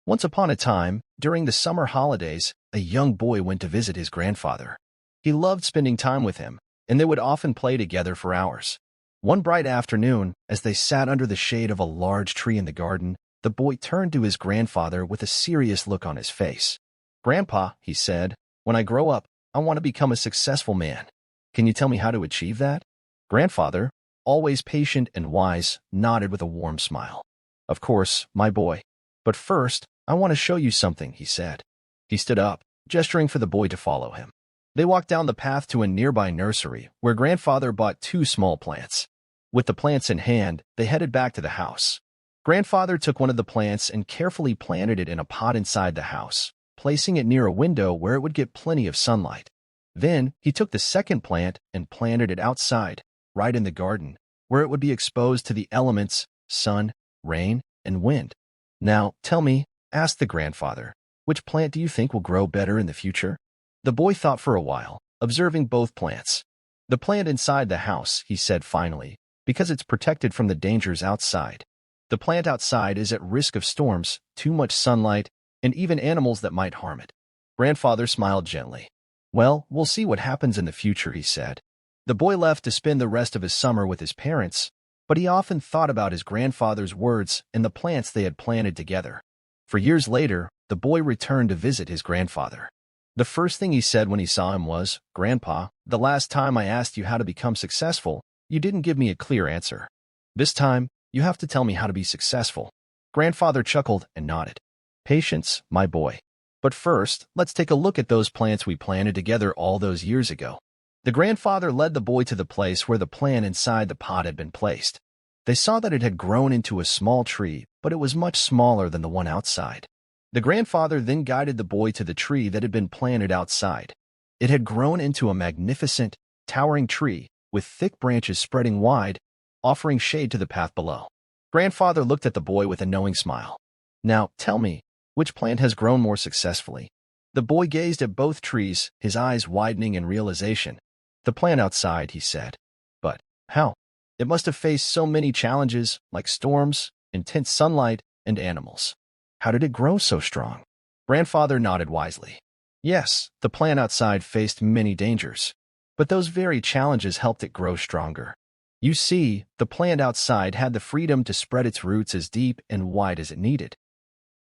Once upon a time, during the summer holidays, a young boy went to visit his grandfather. He loved spending time with him, and they would often play together for hours. One bright afternoon, as they sat under the shade of a large tree in the garden, the boy turned to his grandfather with a serious look on his face. "Grandpa," he said, "when I grow up, I want to become a successful man. Can you tell me how to achieve that?" Grandfather, always patient and wise, nodded with a warm smile. "Of course, my boy. But first, I want to show you something," he said. He stood up, gesturing for the boy to follow him. They walked down the path to a nearby nursery, where Grandfather bought 2 small plants. With the plants in hand, they headed back to the house. Grandfather took one of the plants and carefully planted it in a pot inside the house, placing it near a window where it would get plenty of sunlight. Then, he took the second plant and planted it outside, right in the garden, where it would be exposed to the elements, sun, rain, and wind. "Now, tell me," asked the grandfather, "which plant do you think will grow better in the future?" The boy thought for a while, observing both plants. "The plant inside the house," he said finally, "because it's protected from the dangers outside. The plant outside is at risk of storms, too much sunlight, and even animals that might harm it." Grandfather smiled gently. "Well, we'll see what happens in the future," he said. The boy left to spend the rest of his summer with his parents, but he often thought about his grandfather's words and the plants they had planted together. For years later, the boy returned to visit his grandfather. The first thing he said when he saw him was, "Grandpa, the last time I asked you how to become successful, you didn't give me a clear answer. This time, you have to tell me how to be successful." Grandfather chuckled and nodded. "Patience, my boy. But first, let's take a look at those plants we planted together all those years ago." The grandfather led the boy to the place where the plant inside the pot had been placed. They saw that it had grown into a small tree, but it was much smaller than the one outside. The grandfather then guided the boy to the tree that had been planted outside. It had grown into a magnificent, towering tree with thick branches spreading wide, offering shade to the path below. Grandfather looked at the boy with a knowing smile. "Now, tell me, which plant has grown more successfully?" The boy gazed at both trees, his eyes widening in realization. "The plant outside," he said. "But how? It must have faced so many challenges, like storms, intense sunlight, and animals. How did it grow so strong?" Grandfather nodded wisely. "Yes, the plant outside faced many dangers, but those very challenges helped it grow stronger. You see, the plant outside had the freedom to spread its roots as deep and wide as it needed.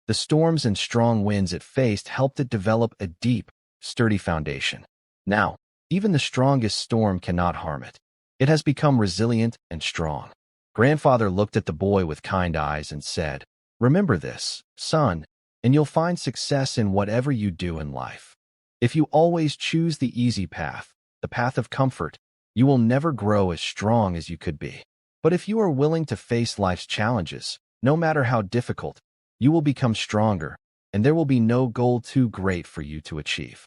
The storms and strong winds it faced helped it develop a deep, sturdy foundation. Now, even the strongest storm cannot harm it. It has become resilient and strong." Grandfather looked at the boy with kind eyes and said, "Remember this, son, and you'll find success in whatever you do in life. If you always choose the easy path, the path of comfort, you will never grow as strong as you could be. But if you are willing to face life's challenges, no matter how difficult, you will become stronger, and there will be no goal too great for you to achieve."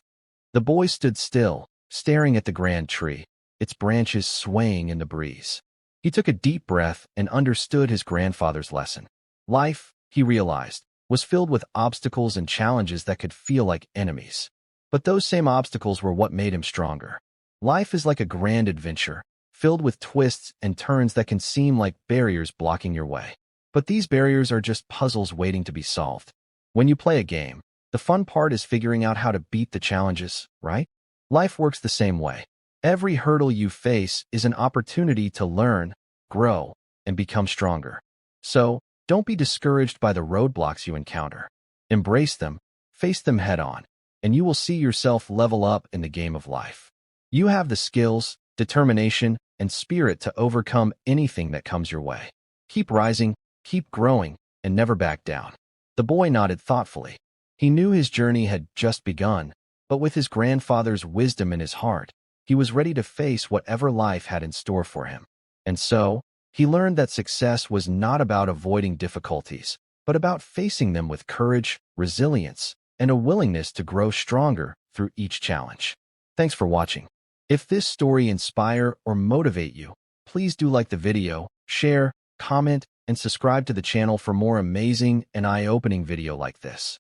The boy stood still, staring at the grand tree, its branches swaying in the breeze. He took a deep breath and understood his grandfather's lesson. Life, he realized, was filled with obstacles and challenges that could feel like enemies. But those same obstacles were what made him stronger. Life is like a grand adventure, filled with twists and turns that can seem like barriers blocking your way. But these barriers are just puzzles waiting to be solved. When you play a game, the fun part is figuring out how to beat the challenges, right? Life works the same way. Every hurdle you face is an opportunity to learn, grow, and become stronger. So, don't be discouraged by the roadblocks you encounter. Embrace them, face them head on, and you will see yourself level up in the game of life. You have the skills, determination, and spirit to overcome anything that comes your way. Keep rising, keep growing, and never back down." The boy nodded thoughtfully. He knew his journey had just begun, but with his grandfather's wisdom in his heart, he was ready to face whatever life had in store for him. And so, he learned that success was not about avoiding difficulties, but about facing them with courage, resilience, and a willingness to grow stronger through each challenge. Thanks for watching. If this story inspire or motivate you, please do like the video, share, comment, and subscribe to the channel for more amazing and eye-opening video like this.